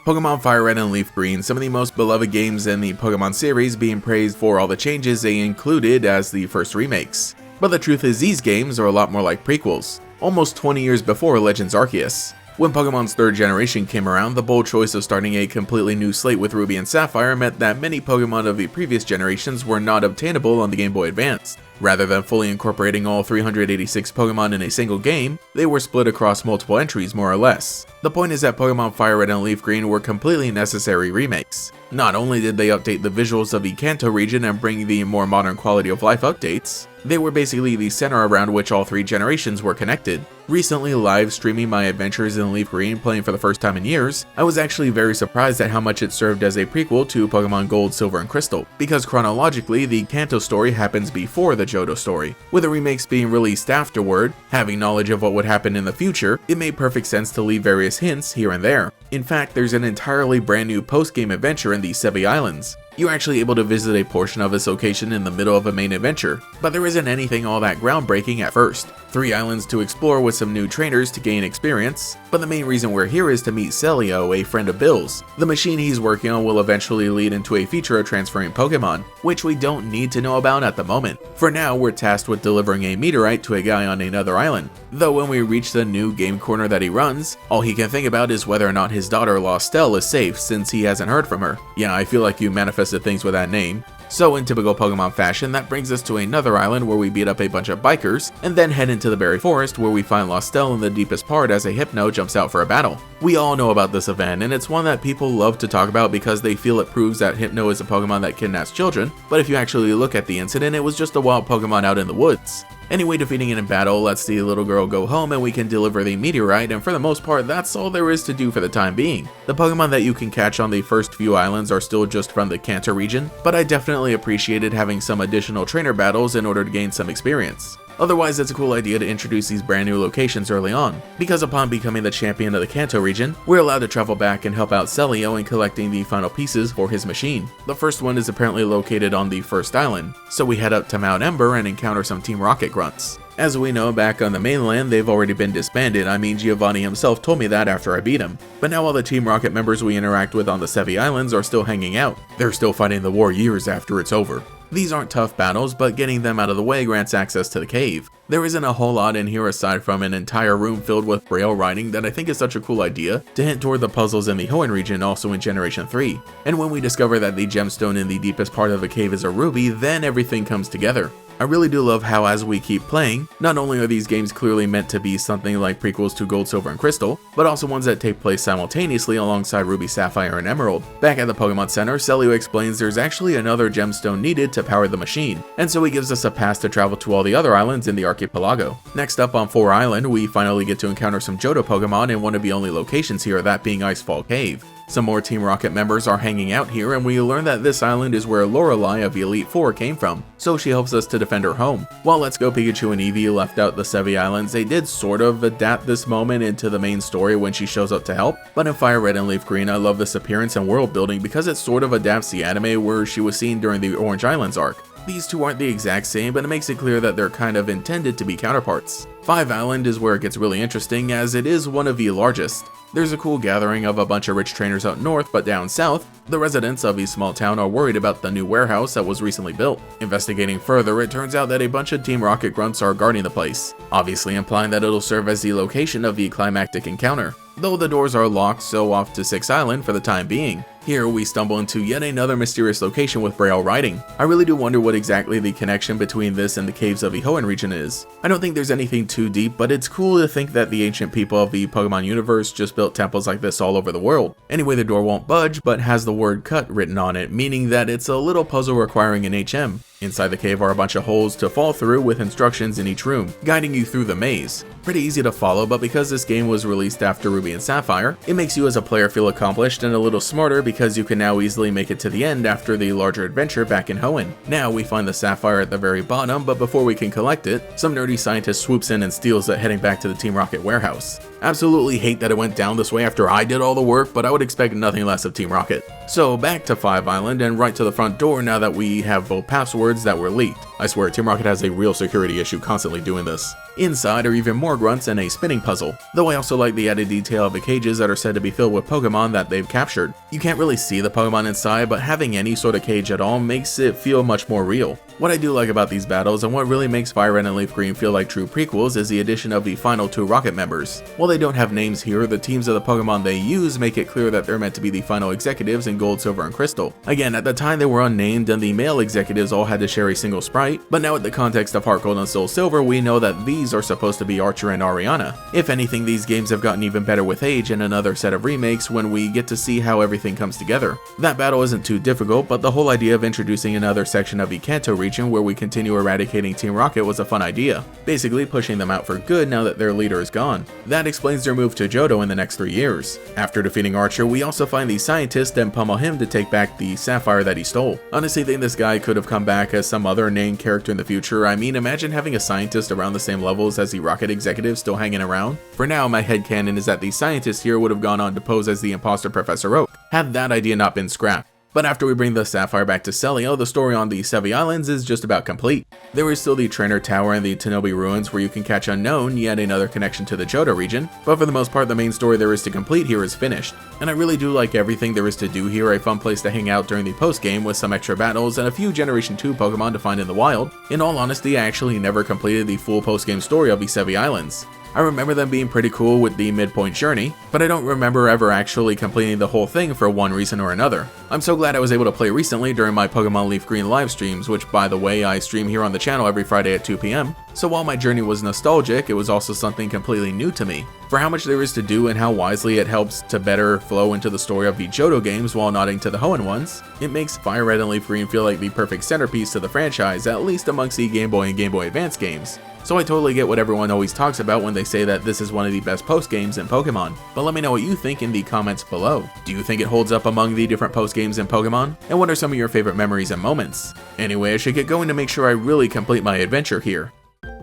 Pokemon Fire Red and Leaf Green, some of the most beloved games in the Pokemon series, being praised for all the changes they included as the first remakes. But the truth is, these games are a lot more like prequels, almost 20 years before Legends Arceus. When Pokemon's third generation came around, the bold choice of starting a completely new slate with Ruby and Sapphire meant that many Pokemon of the previous generations were not obtainable on the Game Boy Advance. Rather than fully incorporating all 386 Pokemon in a single game, they were split across multiple entries more or less. The point is that Pokemon Fire Red and Leaf Green were completely necessary remakes. Not only did they update the visuals of the Kanto region and bring the more modern quality of life updates, they were basically the center around which all three generations were connected. Recently live streaming my adventures in Leaf Green, playing for the first time in years, I was actually very surprised at how much it served as a prequel to Pokemon Gold, Silver, and Crystal, because chronologically the Kanto story happens before the Johto story. With the remakes being released afterward, having knowledge of what would happen in the future, it made perfect sense to leave various hints here and there. In fact, there's an entirely brand new post-game adventure in the Sevii Islands. You're actually able to visit a portion of this location in the middle of a main adventure, but there isn't anything all that groundbreaking at first. 3 islands to explore with some new trainers to gain experience, but the main reason we're here is to meet Celio, a friend of Bill's. The machine he's working on will eventually lead into a feature of transferring Pokemon, which we don't need to know about at the moment. For now, we're tasked with delivering a meteorite to a guy on another island, though when we reach the new game corner that he runs, all he can think about is whether or not his daughter Lostelle is safe since he hasn't heard from her. Yeah, I feel like you manifested things with that name. So in typical Pokemon fashion, that brings us to another island where we beat up a bunch of bikers, and then head into the Berry Forest where we find Lostelle in the deepest part as a Hypno jumps out for a battle. We all know about this event, and it's one that people love to talk about because they feel it proves that Hypno is a Pokemon that kidnaps children, but if you actually look at the incident, it was just a wild Pokemon out in the woods. Anyway, defeating it in battle lets the little girl go home and we can deliver the meteorite, and for the most part that's all there is to do for the time being. The Pokemon that you can catch on the first few islands are still just from the Kanto region, but I definitely appreciated having some additional trainer battles in order to gain some experience. Otherwise, it's a cool idea to introduce these brand new locations early on, because upon becoming the champion of the Kanto region, we're allowed to travel back and help out Celio in collecting the final pieces for his machine. The first one is apparently located on the first island, so we head up to Mount Ember and encounter some Team Rocket grunts. As we know, back on the mainland, they've already been disbanded. I mean, Giovanni himself told me that after I beat him. But now all the Team Rocket members we interact with on the Sevii Islands are still hanging out. They're still fighting the war years after it's over. These aren't tough battles, but getting them out of the way grants access to the cave. There isn't a whole lot in here aside from an entire room filled with braille writing that I think is such a cool idea to hint toward the puzzles in the Hoenn region also in Generation 3. And when we discover that the gemstone in the deepest part of the cave is a ruby, then everything comes together. I really do love how as we keep playing, not only are these games clearly meant to be something like prequels to Gold, Silver, and Crystal, but also ones that take place simultaneously alongside Ruby, Sapphire, and Emerald. Back at the Pokemon Center, Celio explains there's actually another gemstone needed to power the machine, and so he gives us a pass to travel to all the other islands in the archipelago. Next up on 4 Island, we finally get to encounter some Johto Pokemon in one of the only locations here, that being Icefall Cave. Some more Team Rocket members are hanging out here, and we learn that this island is where Lorelei of the Elite Four came from, so she helps us to defend her home. While Let's Go Pikachu and Eevee left out the Sevii Islands, they did sort of adapt this moment into the main story when she shows up to help, but in Fire Red and Leaf Green I love this appearance and world building because it sort of adapts the anime where she was seen during the Orange Islands arc. These two aren't the exact same, but it makes it clear that they're kind of intended to be counterparts. 5 Island is where it gets really interesting as it is one of the largest. There's a cool gathering of a bunch of rich trainers out north, but down south, the residents of a small town are worried about the new warehouse that was recently built. Investigating further, it turns out that a bunch of Team Rocket grunts are guarding the place, obviously implying that it'll serve as the location of the climactic encounter. Though the doors are locked, so off to 6 Island for the time being. Here we stumble into yet another mysterious location with braille writing. I really do wonder what exactly the connection between this and the caves of the Hoenn region is. I don't think there's anything too deep, but it's cool to think that the ancient people of the Pokemon universe just built temples like this all over the world. Anyway, the door won't budge, but has the word cut written on it, meaning that it's a little puzzle requiring an HM. Inside the cave are a bunch of holes to fall through with instructions in each room, guiding you through the maze. Pretty easy to follow, but because this game was released after Ruby and Sapphire, it makes you as a player feel accomplished and a little smarter because you can now easily make it to the end after the larger adventure back in Hoenn. Now we find the Sapphire at the very bottom, but before we can collect it, some nerdy scientist swoops in and steals it, heading back to the Team Rocket warehouse. Absolutely hate that it went down this way after I did all the work, but I would expect nothing less of Team Rocket. So back to 5 Island and right to the front door now that we have both passwords that were leaked. I swear, Team Rocket has a real security issue constantly doing this. Inside are even more grunts and a spinning puzzle, though I also like the added detail of the cages that are said to be filled with Pokemon that they've captured. You can't really see the Pokemon inside, but having any sort of cage at all makes it feel much more real. What I do like about these battles and what really makes Fire Red and Leaf Green feel like true prequels is the addition of the final 2 Rocket members. While they don't have names here, the teams of the Pokemon they use make it clear that they're meant to be the final executives in Gold, Silver, and Crystal. Again, at the time they were unnamed and the male executives all had to share a single sprite, but now with the context of Heart Gold and Soul Silver, we know that these are supposed to be Archer and Ariana. If anything, these games have gotten even better with age and another set of remakes when we get to see how everything comes together. That battle isn't too difficult, but the whole idea of introducing another section of the Kanto region where we continue eradicating Team Rocket was a fun idea, basically pushing them out for good now that their leader is gone. That explains their move to Johto in the next 3 years. After defeating Archer, we also find the scientist and pummel him to take back the sapphire that he stole. Honestly, think this guy could have come back as some other named character in the future. I mean, imagine having a scientist around the same levels as the Rocket executive still hanging around. For now, my headcanon is that the scientist here would have gone on to pose as the imposter Professor Oak, had that idea not been scrapped. But after we bring the Sapphire back to Celio, the story on the Sevii Islands is just about complete. There is still the Trainer Tower and the Tenobi Ruins where you can catch Unknown, yet another connection to the Johto region, but for the most part the main story there is to complete here is finished. And I really do like everything there is to do here, a fun place to hang out during the post-game with some extra battles and a few Generation 2 Pokemon to find in the wild. In all honesty, I actually never completed the full post-game story of the Sevii Islands. I remember them being pretty cool with the midpoint journey, but I don't remember ever actually completing the whole thing for one reason or another. I'm so glad I was able to play recently during my Pokemon Leaf Green live streams, which by the way I stream here on the channel every Friday at 2 PM. So while my journey was nostalgic, it was also something completely new to me. For how much there is to do and how wisely it helps to better flow into the story of the Johto games while nodding to the Hoenn ones, it makes Fire Red and Leaf Green feel like the perfect centerpiece to the franchise, at least amongst the Game Boy and Game Boy Advance games. So I totally get what everyone always talks about when they say that this is one of the best post games in Pokemon, but let me know what you think in the comments below. Do you think it holds up among the different post games in Pokemon? And what are some of your favorite memories and moments? Anyway, I should get going to make sure I really complete my adventure here.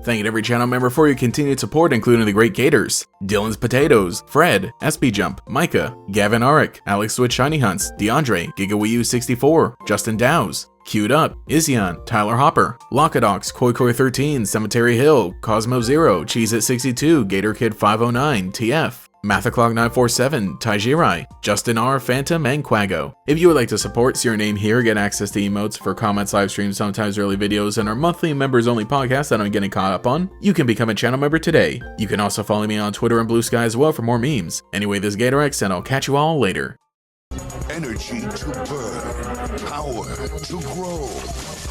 Thank you to every channel member for your continued support, including the great Gators, Dylan's Potatoes, Fred, SP Jump, Micah, Gavin Auric, Alex Switch Shiny Hunts, DeAndre, GigaWiiU64, Justin Dowes, Queued Up, Isian, Tyler Hopper, Lockadox, Koi13, Cemetery Hill, Cosmo Zero, Cheez-It62, Gator Kid 509, TF, Mathaclog947, Taijirai, Justin R, Phantom, and Quago. If you would like to support, see your name here, get access to emotes for comments, live streams, sometimes early videos, and our monthly members only podcast that I'm getting caught up on, you can become a channel member today. You can also follow me on Twitter and Blue Sky as well for more memes. Anyway, this is GatorX, and I'll catch you all later. Energy to burn, power to grow.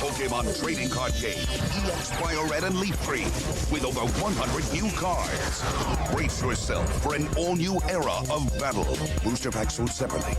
Pokemon trading card game, EX Fire Red and Leaf Green, with over 100 new cards. Brace yourself for an all-new era of battle. Booster packs sold separately.